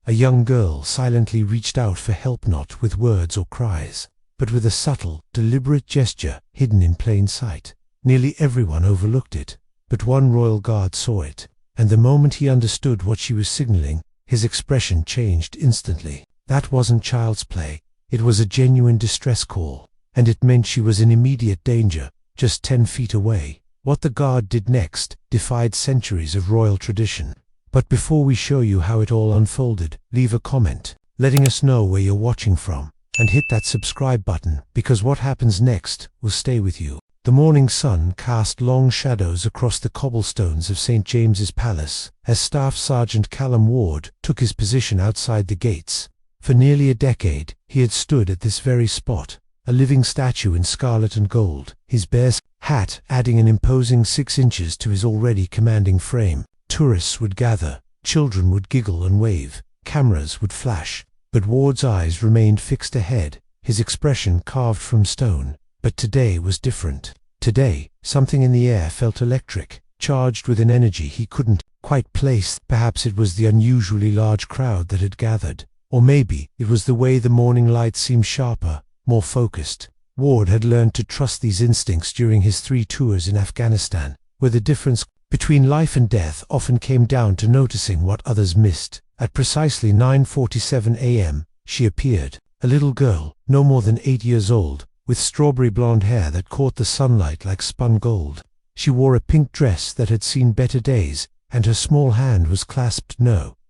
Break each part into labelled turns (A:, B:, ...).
A: A young girl silently reached out for help, not with words or cries, but with a subtle, deliberate gesture hidden in plain sight. Nearly everyone overlooked it, but one royal guard saw it, and the moment he understood what she was signaling, his expression changed instantly. That wasn't child's play, it was a genuine distress call, and it meant she was in immediate danger, just 10 feet away. What the guard did next defied centuries of royal tradition. But before we show you how it all unfolded, leave a comment, letting us know where you're watching from, and hit that subscribe button, because what happens next will stay with you. The morning sun cast long shadows across the cobblestones of St. James's Palace as Staff Sergeant Callum Ward took his position outside the gates. For nearly a decade, he had stood at this very spot, a living statue in scarlet and gold, his bare hat adding an imposing 6 inches to his already commanding frame. Tourists would gather, children would giggle and wave, cameras would flash, but Ward's eyes remained fixed ahead, his expression carved from stone. But today was different. Today, something in the air felt electric, charged with an energy he couldn't quite place. Perhaps it was the unusually large crowd that had gathered, or maybe it was the way the morning light seemed sharper, more focused. Ward had learned to trust these instincts during his 3 tours in Afghanistan, where the difference between life and death often came down to noticing what others missed. At precisely 9:47 a.m., she appeared, a little girl, no more than 8 years old, with strawberry blonde hair that caught the sunlight like spun gold. She wore a pink dress that had seen better days, and her small hand was clasped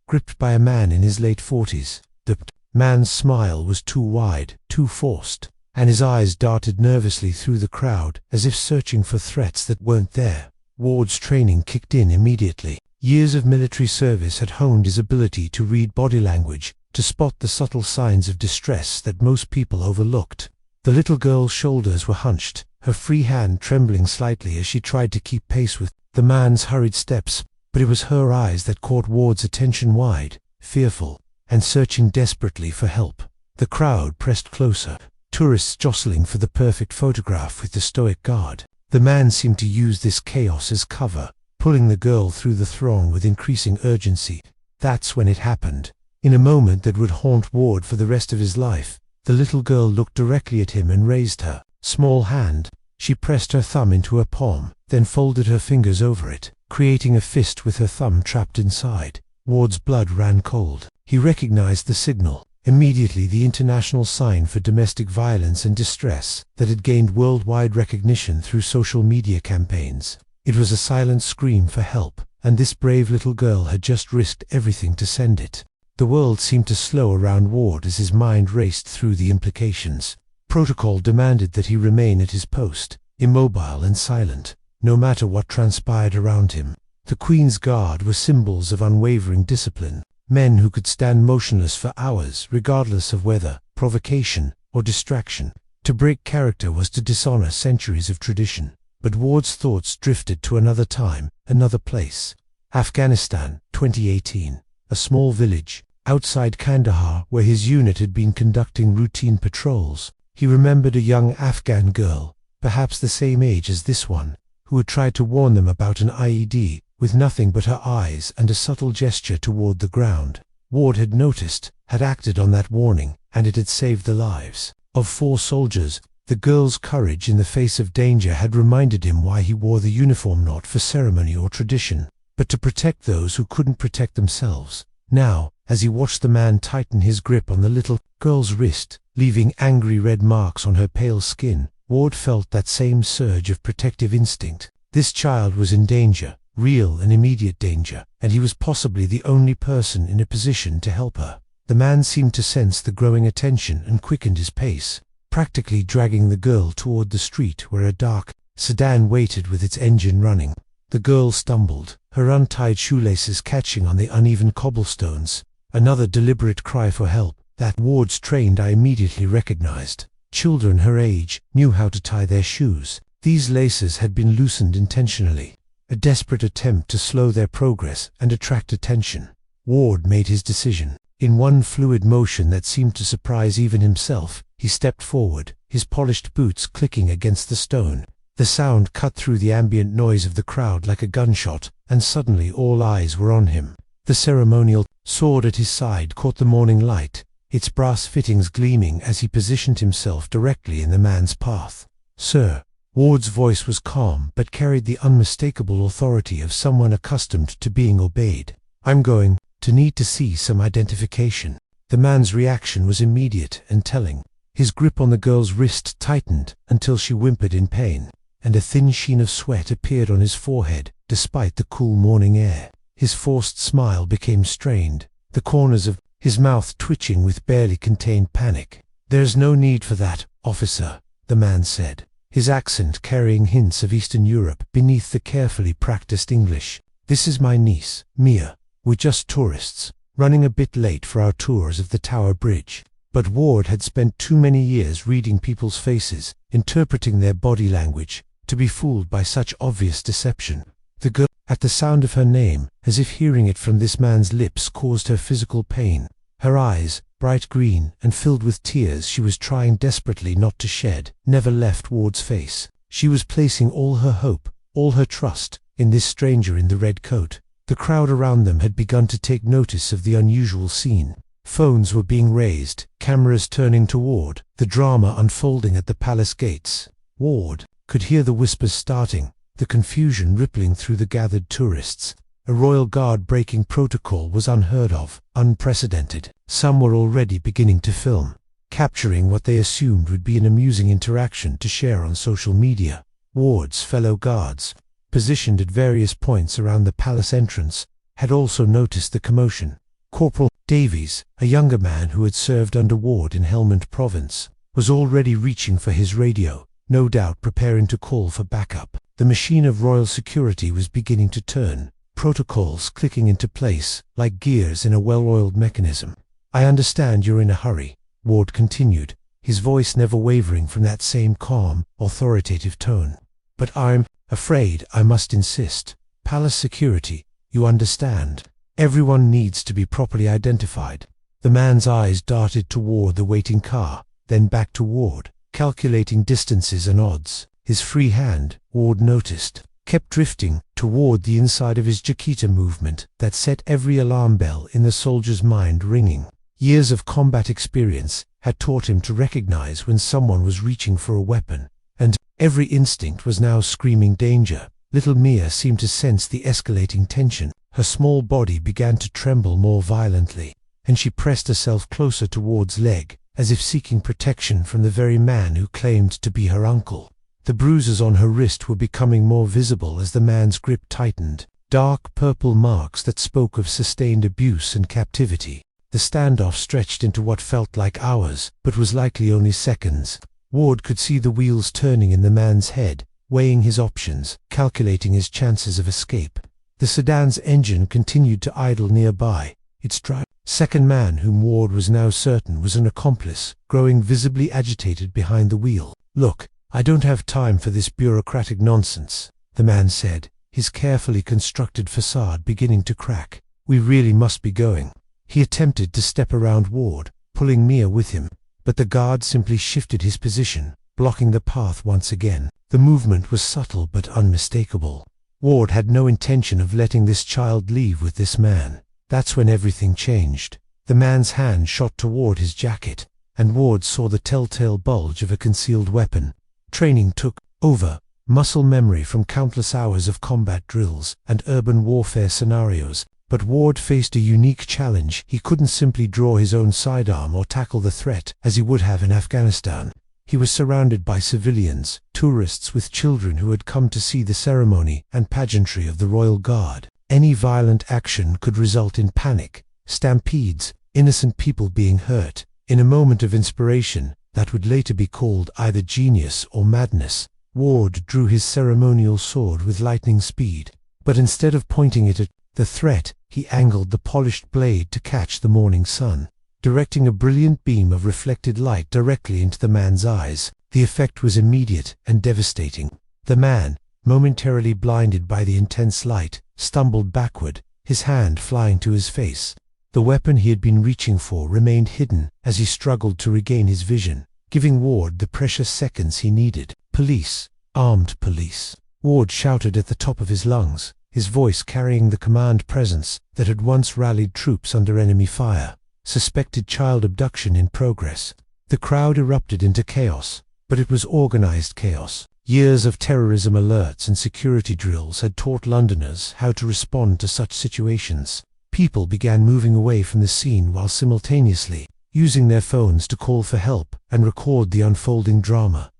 A: gripped by a man in his late 40s. The man's smile was too wide, too forced, and his eyes darted nervously through the crowd as if searching for threats that weren't there. Ward's training kicked in immediately. Years of military service had honed his ability to read body language, to spot the subtle signs of distress that most people overlooked. The little girl's shoulders were hunched, her free hand trembling slightly as she tried to keep pace with the man's hurried steps, but it was her eyes that caught Ward's attention, wide, fearful, and searching desperately for help. The crowd pressed closer, tourists jostling for the perfect photograph with the stoic guard. The man seemed to use this chaos as cover, pulling the girl through the throng with increasing urgency. That's when it happened. In a moment that would haunt Ward for the rest of his life, the little girl looked directly at him and raised her small hand. She pressed her thumb into her palm, then folded her fingers over it, creating a fist with her thumb trapped inside. Ward's blood ran cold. He recognized the signal, immediately the international sign for domestic violence and distress that had gained worldwide recognition through social media campaigns. It was a silent scream for help, and this brave little girl had just risked everything to send it. The world seemed to slow around Ward as his mind raced through the implications. Protocol demanded that he remain at his post, immobile and silent, no matter what transpired around him. The Queen's Guard were symbols of unwavering discipline, men who could stand motionless for hours regardless of weather, provocation, or distraction. To break character was to dishonor centuries of tradition. But Ward's thoughts drifted to another time, another place. Afghanistan, 2018. A small village, outside Kandahar, where his unit had been conducting routine patrols. He remembered a young Afghan girl, perhaps the same age as this one, who had tried to warn them about an IED, with nothing but her eyes and a subtle gesture toward the ground. Ward had noticed, had acted on that warning, and it had saved the lives of 4 soldiers. The girl's courage in the face of danger had reminded him why he wore the uniform, not for ceremony or tradition, but to protect those who couldn't protect themselves. Now, as he watched the man tighten his grip on the little girl's wrist, leaving angry red marks on her pale skin, Ward felt that same surge of protective instinct. This child was in danger, real and immediate danger, and he was possibly the only person in a position to help her. The man seemed to sense the growing attention and quickened his pace, practically dragging the girl toward the street where a dark sedan waited with its engine running. The girl stumbled, her untied shoelaces catching on the uneven cobblestones. Another deliberate cry for help that Ward's trained eye immediately recognized. Children her age knew how to tie their shoes. These laces had been loosened intentionally, a desperate attempt to slow their progress and attract attention. Ward made his decision. In one fluid motion that seemed to surprise even himself, he stepped forward, his polished boots clicking against the stone. The sound cut through the ambient noise of the crowd like a gunshot, and suddenly all eyes were on him. The ceremonial sword at his side caught the morning light, its brass fittings gleaming as he positioned himself directly in the man's path. "Sir." Ward's voice was calm but carried the unmistakable authority of someone accustomed to being obeyed. "I'm going to need to see some identification." The man's reaction was immediate and telling. His grip on the girl's wrist tightened until she whimpered in pain, and a thin sheen of sweat appeared on his forehead despite the cool morning air. His forced smile became strained, the corners of his mouth twitching with barely contained panic. "There's no need for that, officer," the man said, his accent carrying hints of Eastern Europe beneath the carefully practiced English. "This is my niece, Mia. We're just tourists, running a bit late for our tours of the Tower Bridge." But Ward had spent too many years reading people's faces, interpreting their body language, to be fooled by such obvious deception. The girl, at the sound of her name, as if hearing it from this man's lips caused her physical pain. Her eyes, bright green and filled with tears she was trying desperately not to shed, never left Ward's face. She was placing all her hope, all her trust, in this stranger in the red coat. The crowd around them had begun to take notice of the unusual scene. Phones were being raised, cameras turning to Ward, the drama unfolding at the palace gates. Ward could hear the whispers starting, the confusion rippling through the gathered tourists. A royal guard breaking protocol was unheard of, unprecedented. Some were already beginning to film, capturing what they assumed would be an amusing interaction to share on social media. Ward's fellow guards, positioned at various points around the palace entrance, had also noticed the commotion. Corporal Davies, a younger man who had served under Ward in Helmand Province, was already reaching for his radio, no doubt preparing to call for backup. The machine of royal security was beginning to turn, protocols clicking into place like gears in a well-oiled mechanism. "I understand you're in a hurry," Ward continued, his voice never wavering from that same calm, authoritative tone. "But I'm afraid I must insist. Palace security, you understand. Everyone needs to be properly identified." The man's eyes darted toward the waiting car, then back to Ward, calculating distances and odds. His free hand, Ward noticed, kept drifting toward the inside of his Jaquita movement that set every alarm bell in the soldier's mind ringing. Years of combat experience had taught him to recognize when someone was reaching for a weapon, and every instinct was now screaming danger. Little Mia seemed to sense the escalating tension. Her small body began to tremble more violently, and she pressed herself closer to Ward's leg, as if seeking protection from the very man who claimed to be her uncle. The bruises on her wrist were becoming more visible as the man's grip tightened, dark purple marks that spoke of sustained abuse and captivity. The standoff stretched into what felt like hours, but was likely only seconds. Ward could see the wheels turning in the man's head, weighing his options, calculating his chances of escape. The sedan's engine continued to idle nearby, its driver, second man whom Ward was now certain was an accomplice, growing visibly agitated behind the wheel. "Look, I don't have time for this bureaucratic nonsense," the man said, his carefully constructed facade beginning to crack. "We really must be going." He attempted to step around Ward, pulling Mia with him, but the guard simply shifted his position, blocking the path once again. The movement was subtle but unmistakable. Ward had no intention of letting this child leave with this man. That's when everything changed. The man's hand shot toward his jacket, and Ward saw the telltale bulge of a concealed weapon. Training took over, muscle memory from countless hours of combat drills and urban warfare scenarios, but Ward faced a unique challenge. He couldn't simply draw his own sidearm or tackle the threat as he would have in Afghanistan. He was surrounded by civilians, tourists with children who had come to see the ceremony and pageantry of the Royal Guard. Any violent action could result in panic, stampedes, innocent people being hurt. In a moment of inspiration that would later be called either genius or madness, Ward drew his ceremonial sword with lightning speed. But instead of pointing it at the threat, he angled the polished blade to catch the morning sun, directing a brilliant beam of reflected light directly into the man's eyes. The effect was immediate and devastating. The man, momentarily blinded by the intense light, stumbled backward, his hand flying to his face. The weapon he had been reaching for remained hidden as he struggled to regain his vision, giving Ward the precious seconds he needed. "Police! Armed police!" Ward shouted at the top of his lungs, his voice carrying the command presence that had once rallied troops under enemy fire. Suspected child abduction in progress. The crowd erupted into chaos, but it was organized chaos. Years of terrorism alerts and security drills had taught Londoners how to respond to such situations. People began moving away from the scene while simultaneously using their phones to call for help and record the unfolding drama.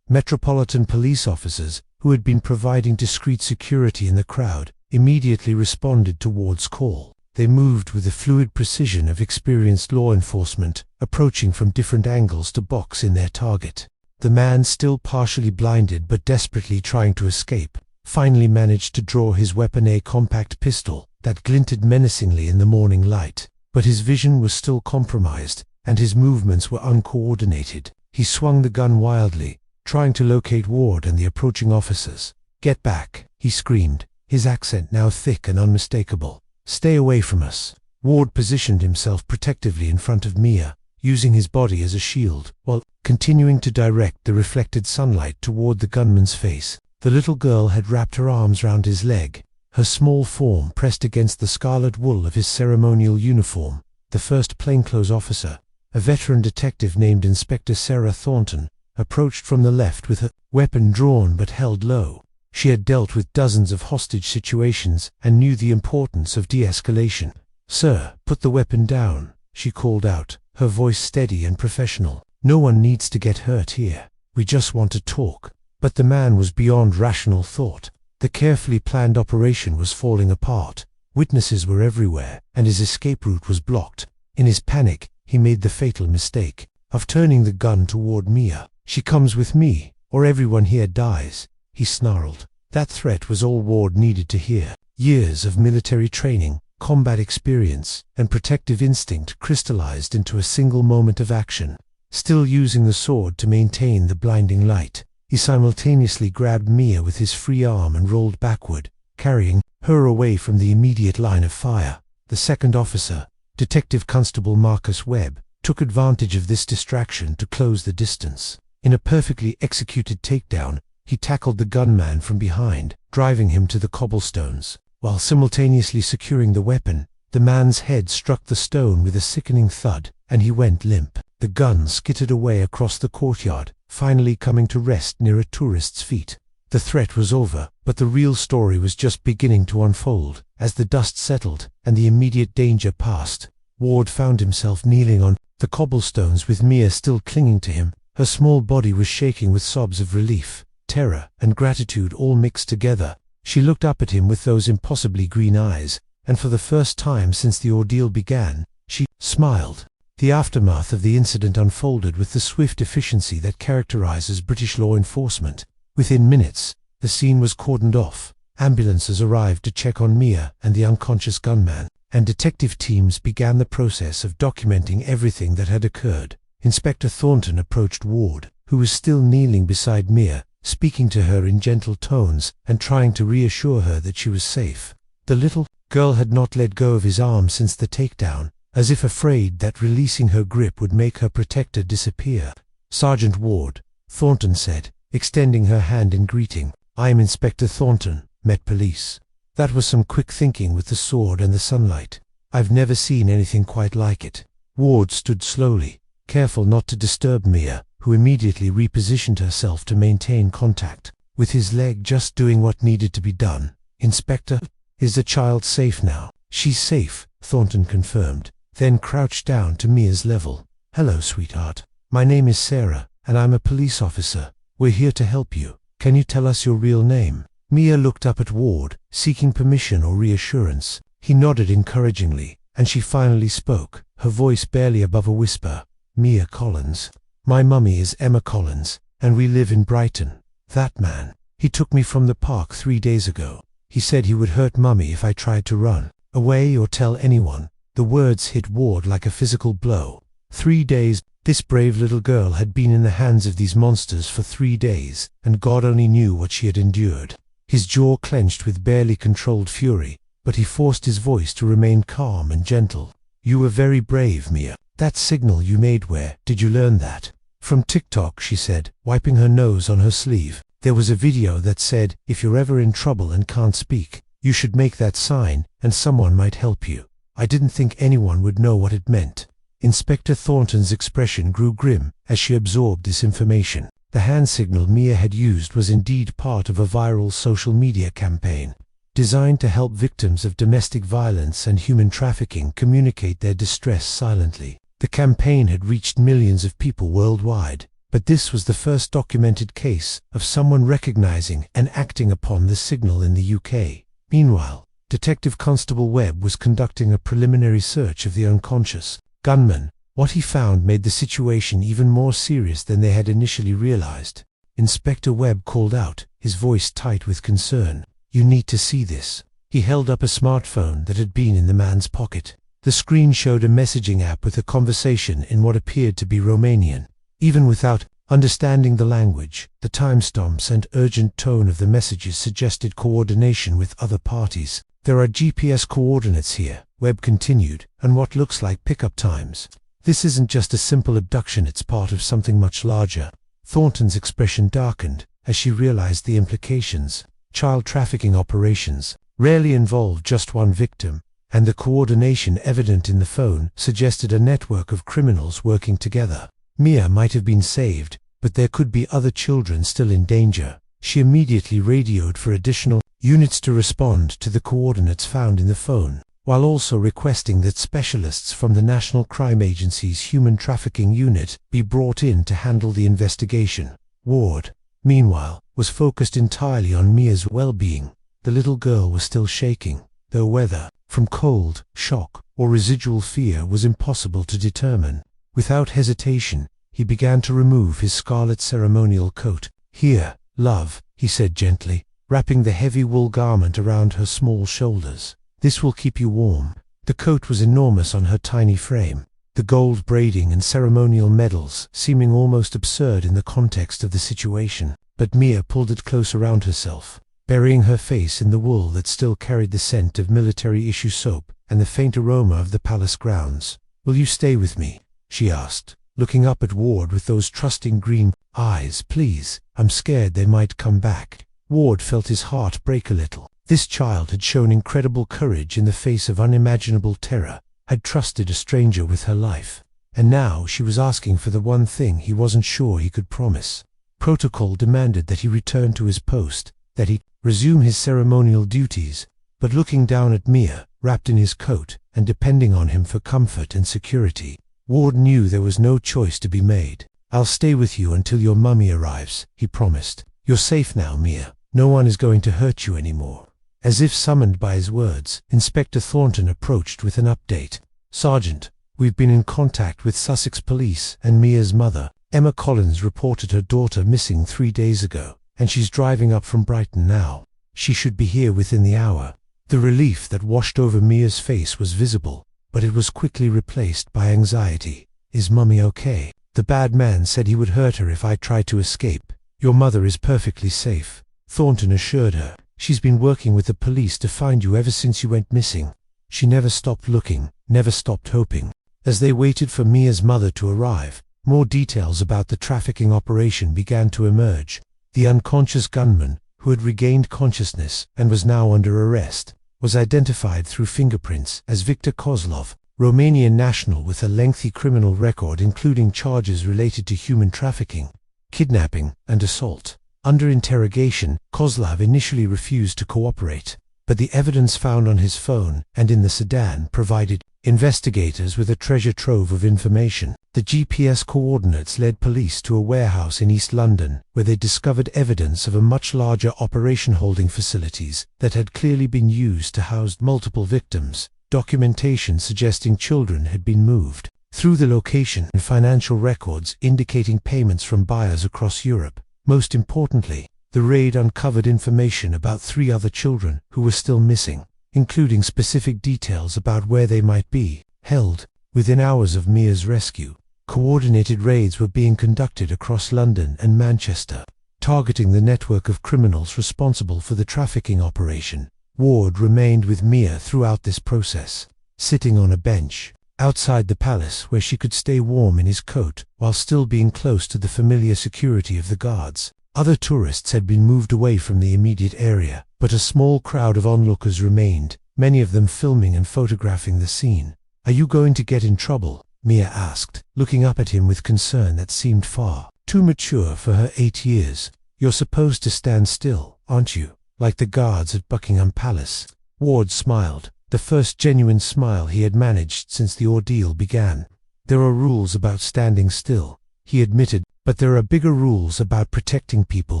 A: Metropolitan police officers, who had been providing discreet security in the crowd, immediately responded to Ward's call. They moved with the fluid precision of experienced law enforcement, approaching from different angles to box in their target. The man, still partially blinded but desperately trying to escape, finally managed to draw his weapon, a compact pistol that glinted menacingly in the morning light. But his vision was still compromised, and his movements were uncoordinated. He swung the gun wildly, trying to locate Ward and the approaching officers. "Get back," he screamed, his accent now thick and unmistakable. "Stay away from us." Ward positioned himself protectively in front of Mia, using his body as a shield, while continuing to direct the reflected sunlight toward the gunman's face. The little girl had wrapped her arms round his leg, her small form pressed against the scarlet wool of his ceremonial uniform. The first plainclothes officer, a veteran detective named Inspector Sarah Thornton, approached from the left with her weapon drawn but held low. She had dealt with dozens of hostage situations and knew the importance of de-escalation. "Sir, put the weapon down," she called out, her voice steady and professional. "No one needs to get hurt here. We just want to talk." But the man was beyond rational thought. The carefully planned operation was falling apart. Witnesses were everywhere, and his escape route was blocked. In his panic, he made the fatal mistake of turning the gun toward Mia. "She comes with me, or everyone here dies," he snarled. That threat was all Ward needed to hear. Years of military training, combat experience, and protective instinct crystallized into a single moment of action. Still using the sword to maintain the blinding light, he simultaneously grabbed Mia with his free arm and rolled backward, carrying her away from the immediate line of fire. The second officer, Detective Constable Marcus Webb, took advantage of this distraction to close the distance. In a perfectly executed takedown, he tackled the gunman from behind, driving him to the cobblestones. While simultaneously securing the weapon, the man's head struck the stone with a sickening thud, and he went limp. The gun skittered away across the courtyard, finally coming to rest near a tourist's feet. The threat was over, but the real story was just beginning to unfold. As the dust settled and the immediate danger passed, Ward found himself kneeling on the cobblestones with Mia still clinging to him. Her small body was shaking with sobs of relief, terror, and gratitude all mixed together. She looked up at him with those impossibly green eyes, and for the first time since the ordeal began, she smiled. The aftermath of the incident unfolded with the swift efficiency that characterizes British law enforcement. Within minutes, the scene was cordoned off. Ambulances arrived to check on Mia and the unconscious gunman, and detective teams began the process of documenting everything that had occurred. Inspector Thornton approached Ward, who was still kneeling beside Mia, speaking to her in gentle tones and trying to reassure her that she was safe. The little girl had not let go of his arm since the takedown, as if afraid that releasing her grip would make her protector disappear. "Sergeant Ward," Thornton said, extending her hand in greeting. "I am Inspector Thornton, Met Police." That was some quick thinking with the sword and the sunlight. "I've never seen anything quite like it." Ward stood slowly, careful not to disturb Mia, who immediately repositioned herself to maintain contact, with his leg just doing what needed to be done. "Inspector, is the child safe now?" "She's safe," Thornton confirmed, then crouched down to Mia's level. "Hello, sweetheart. My name is Sarah, and I'm a police officer. We're here to help you. Can you tell us your real name?" Mia looked up at Ward, seeking permission or reassurance. He nodded encouragingly, and she finally spoke, her voice barely above a whisper. "Mia Collins. My mummy is Emma Collins, and we live in Brighton. That man, he took me from the park 3 days ago. He said he would hurt Mummy if I tried to run away or tell anyone." The words hit Ward like a physical blow. 3 days. This brave little girl had been in the hands of these monsters for 3 days, and God only knew what she had endured. His jaw clenched with barely controlled fury, but he forced his voice to remain calm and gentle. "You were very brave, Mia. That signal you made, where did you learn that?" "From TikTok," she said, wiping her nose on her sleeve. "There was a video that said, if you're ever in trouble and can't speak, You should make that sign, and someone might help you." I didn't think anyone would know what it meant. Inspector Thornton's expression grew grim as she absorbed this information. The hand signal Mia had used was indeed part of a viral social media campaign, designed to help victims of domestic violence and human trafficking communicate their distress silently. The campaign had reached millions of people worldwide, but this was the first documented case of someone recognizing and acting upon the signal in the UK. Meanwhile, Detective Constable Webb was conducting a preliminary search of the unconscious gunman. What he found made the situation even more serious than they had initially realized. Inspector Webb called out, his voice tight with concern. "You need to see this." He held up a smartphone that had been in the man's pocket. The screen showed a messaging app with a conversation in what appeared to be Romanian. Even without understanding the language, the timestamps and urgent tone of the messages suggested coordination with other parties. "There are GPS coordinates here," Webb continued, "and what looks like pickup times. This isn't just a simple abduction, it's part of something much larger." Thornton's expression darkened as she realized the implications. Child trafficking operations rarely involve just one victim, and the coordination evident in the phone suggested a network of criminals working together. Mia might have been saved, but there could be other children still in danger. She immediately radioed for additional units to respond to the coordinates found in the phone, while also requesting that specialists from the National Crime Agency's Human Trafficking Unit be brought in to handle the investigation. Ward, meanwhile, was focused entirely on Mia's well-being. The little girl was still shaking, though whether from cold, shock, or residual fear was impossible to determine. Without hesitation, he began to remove his scarlet ceremonial coat. "Here, love," he said gently, wrapping the heavy wool garment around her small shoulders. "This will keep you warm." The coat was enormous on her tiny frame, the gold braiding and ceremonial medals seeming almost absurd in the context of the situation. But Mia pulled it close around herself, burying her face in the wool that still carried the scent of military-issue soap and the faint aroma of the palace grounds. "Will you stay with me?" she asked, looking up at Ward with those trusting green eyes. "Please, I'm scared they might come back." Ward felt his heart break a little. This child had shown incredible courage in the face of unimaginable terror, had trusted a stranger with her life, and now she was asking for the one thing he wasn't sure he could promise. Protocol demanded that he return to his post, that he resume his ceremonial duties, but looking down at Mia, wrapped in his coat, and depending on him for comfort and security, Ward knew there was no choice to be made. "I'll stay with you until your mummy arrives," he promised. "You're safe now, Mia. No one is going to hurt you anymore." As if summoned by his words, Inspector Thornton approached with an update. "Sergeant, we've been in contact with Sussex Police and Mia's mother. Emma Collins reported her daughter missing 3 days ago, and she's driving up from Brighton now. She should be here within the hour." The relief that washed over Mia's face was visible, but it was quickly replaced by anxiety. "Is Mummy okay? The bad man said he would hurt her if I tried to escape." "Your mother is perfectly safe," Thornton assured her. "She's been working with the police to find you ever since you went missing. She never stopped looking, never stopped hoping." As they waited for Mia's mother to arrive, more details about the trafficking operation began to emerge. The unconscious gunman, who had regained consciousness and was now under arrest, was identified through fingerprints as Viktor Kozlov, Romanian national with a lengthy criminal record including charges related to human trafficking, kidnapping, and assault. Under interrogation, Kozlov initially refused to cooperate, but the evidence found on his phone and in the sedan provided investigators with a treasure trove of information. The GPS coordinates led police to a warehouse in East London, where they discovered evidence of a much larger operation holding facilities that had clearly been used to house multiple victims, documentation suggesting children had been moved through the location and financial records indicating payments from buyers across Europe. Most importantly, the raid uncovered information about 3 other children who were still missing, including specific details about where they might be held. Within hours of Mia's rescue, coordinated raids were being conducted across London and Manchester, targeting the network of criminals responsible for the trafficking operation. Ward remained with Mia throughout this process, sitting on a bench outside the palace where she could stay warm in his coat while still being close to the familiar security of the guards. Other tourists had been moved away from the immediate area, but a small crowd of onlookers remained, many of them filming and photographing the scene. "Are you going to get in trouble?" Mia asked, looking up at him with concern that seemed far too mature for her 8 years. "You're supposed to stand still, aren't you? Like the guards at Buckingham Palace." Ward smiled, the first genuine smile he had managed since the ordeal began. "There are rules about standing still," he admitted, "but there are bigger rules about protecting people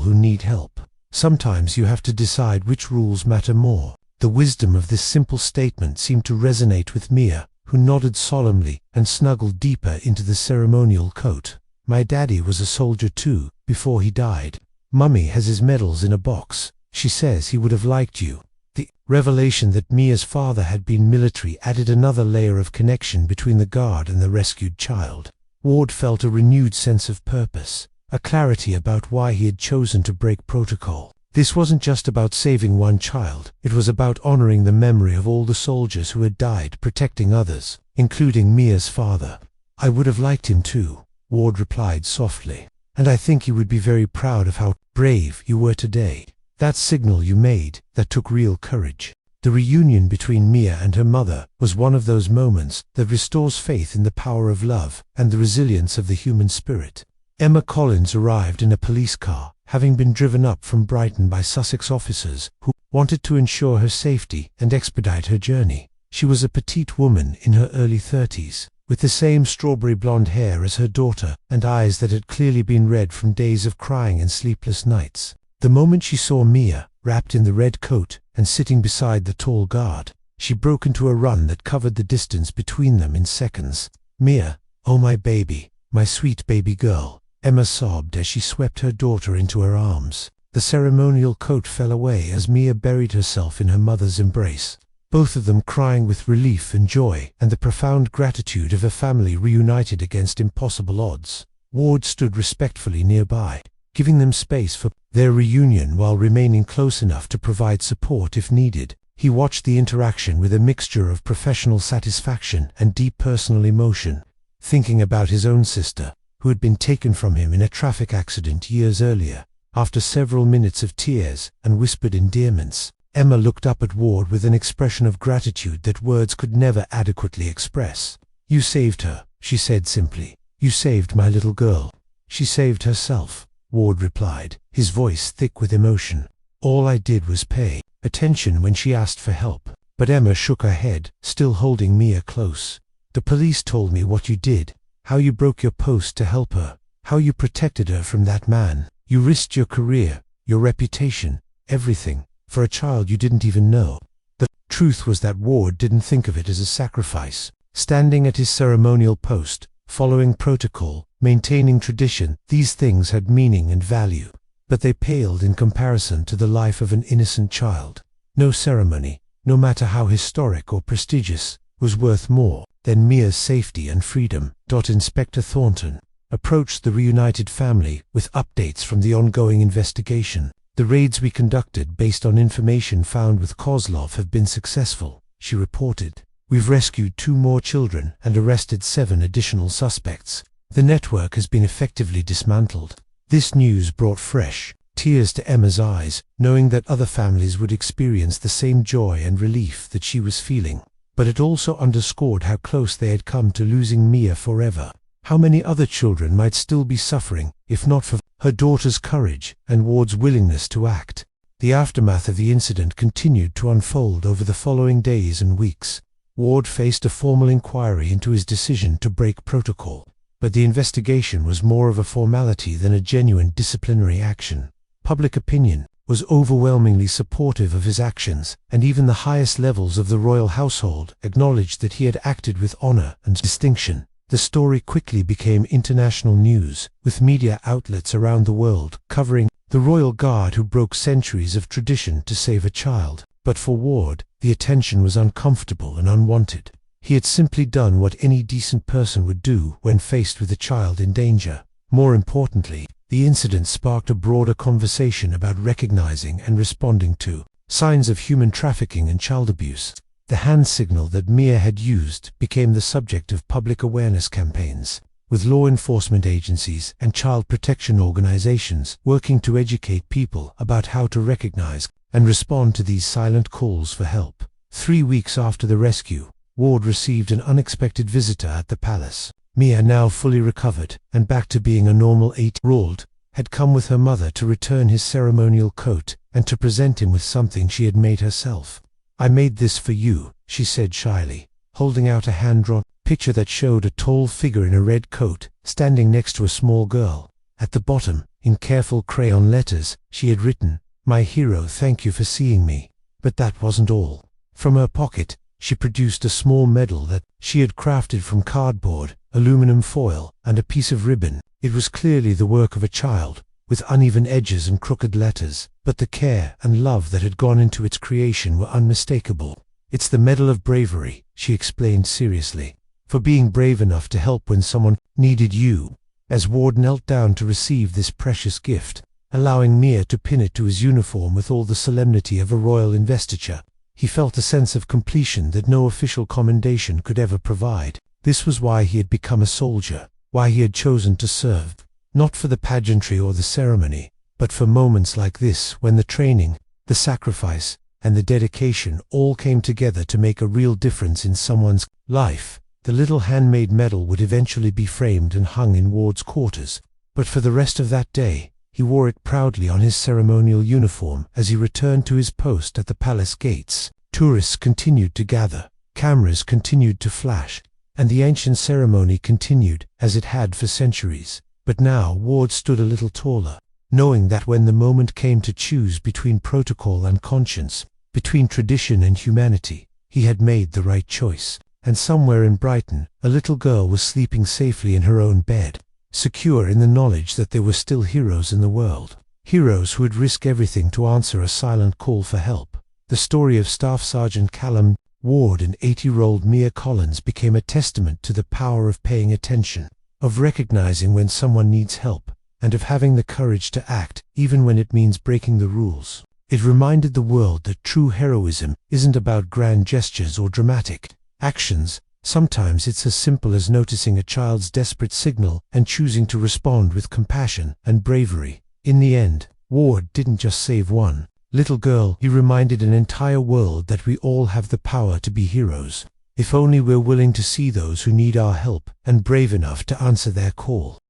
A: who need help. Sometimes you have to decide which rules matter more." The wisdom of this simple statement seemed to resonate with Mia, who nodded solemnly and snuggled deeper into the ceremonial coat. "My daddy was a soldier too, before he died. Mummy has his medals in a box. She says he would have liked you." The revelation that Mia's father had been military added another layer of connection between the guard and the rescued child. Ward felt a renewed sense of purpose, a clarity about why he had chosen to break protocol. This wasn't just about saving one child, it was about honoring the memory of all the soldiers who had died protecting others, including Mia's father. "I would have liked him too," Ward replied softly, "and I think he would be very proud of how brave you were today. That signal you made, that took real courage." The reunion between Mia and her mother was one of those moments that restores faith in the power of love and the resilience of the human spirit. Emma Collins arrived in a police car, having been driven up from Brighton by Sussex officers who wanted to ensure her safety and expedite her journey. She was a petite woman in her early 30s, with the same strawberry blonde hair as her daughter and eyes that had clearly been red from days of crying and sleepless nights. The moment she saw Mia, wrapped in the red coat and sitting beside the tall guard, she broke into a run that covered the distance between them in seconds. "Mia, oh my baby, my sweet baby girl," Emma sobbed as she swept her daughter into her arms. The ceremonial coat fell away as Mia buried herself in her mother's embrace, both of them crying with relief and joy and the profound gratitude of a family reunited against impossible odds. Ward stood respectfully nearby, giving them space for their reunion while remaining close enough to provide support if needed. He watched the interaction with a mixture of professional satisfaction and deep personal emotion, thinking about his own sister, who had been taken from him in a traffic accident years earlier. After several minutes of tears and whispered endearments, Emma looked up at Ward with an expression of gratitude that words could never adequately express. "You saved her," she said simply. "You saved my little girl." "She saved herself," Ward replied, his voice thick with emotion. "All I did was pay attention when she asked for help." But Emma shook her head, still holding Mia close. "The police told me what you did, how you broke your post to help her, how you protected her from that man. You risked your career, your reputation, everything, for a child you didn't even know." The truth was that Ward didn't think of it as a sacrifice. Standing at his ceremonial post, following protocol, maintaining tradition, these things had meaning and value, but they paled in comparison to the life of an innocent child. No ceremony, no matter how historic or prestigious, was worth more than Mia's safety and freedom. Inspector Thornton approached the reunited family with updates from the ongoing investigation. "The raids we conducted based on information found with Kozlov have been successful," she reported. "We've rescued 2 more children and arrested 7 additional suspects. The network has been effectively dismantled." This news brought fresh tears to Emma's eyes, knowing that other families would experience the same joy and relief that she was feeling. But it also underscored how close they had come to losing Mia forever. How many other children might still be suffering, if not for her daughter's courage and Ward's willingness to act. The aftermath of the incident continued to unfold over the following days and weeks. Ward faced a formal inquiry into his decision to break protocol, but the investigation was more of a formality than a genuine disciplinary action. Public opinion was overwhelmingly supportive of his actions, and even the highest levels of the royal household acknowledged that he had acted with honor and distinction. The story quickly became international news, with media outlets around the world covering the royal guard who broke centuries of tradition to save a child. But for Ward, the attention was uncomfortable and unwanted. He had simply done what any decent person would do when faced with a child in danger. More importantly, the incident sparked a broader conversation about recognizing and responding to signs of human trafficking and child abuse. The hand signal that Mia had used became the subject of public awareness campaigns. with law enforcement agencies and child protection organizations working to educate people about how to recognize and respond to these silent calls for help. 3 weeks after the rescue, Ward received an unexpected visitor at the palace. Mia, now fully recovered and back to being a normal 8-year-old, had come with her mother to return his ceremonial coat and to present him with something she had made herself. "I made this for you," she said shyly, holding out a hand-drawn picture that showed a tall figure in a red coat standing next to a small girl. At the bottom, in careful crayon letters, she had written, "My hero, thank you for seeing me." But that wasn't all. From her pocket, she produced a small medal that she had crafted from cardboard, aluminum foil, and a piece of ribbon. It was clearly the work of a child, with uneven edges and crooked letters, but the care and love that had gone into its creation were unmistakable. "It's the Medal of Bravery," she explained seriously, "for being brave enough to help when someone needed you." As Ward knelt down to receive this precious gift, allowing Mia to pin it to his uniform with all the solemnity of a royal investiture, he felt a sense of completion that no official commendation could ever provide. This was why he had become a soldier, why he had chosen to serve, not for the pageantry or the ceremony, but for moments like this when the training, the sacrifice, and the dedication all came together to make a real difference in someone's life. The little handmade medal would eventually be framed and hung in Ward's quarters, but for the rest of that day, he wore it proudly on his ceremonial uniform as he returned to his post at the palace gates. Tourists continued to gather, cameras continued to flash, and the ancient ceremony continued as it had for centuries. But now Ward stood a little taller, knowing that when the moment came to choose between protocol and conscience, between tradition and humanity, he had made the right choice. And somewhere in Brighton, a little girl was sleeping safely in her own bed, secure in the knowledge that there were still heroes in the world, heroes who would risk everything to answer a silent call for help. The story of Staff Sergeant Callum Ward and 80-year-old Mia Collins became a testament to the power of paying attention, of recognizing when someone needs help, and of having the courage to act, even when it means breaking the rules. It reminded the world that true heroism isn't about grand gestures or dramatic actions. Sometimes it's as simple as noticing a child's desperate signal and choosing to respond with compassion and bravery. In the end, Ward didn't just save one little girl, he reminded an entire world that we all have the power to be heroes, if only we're willing to see those who need our help and brave enough to answer their call.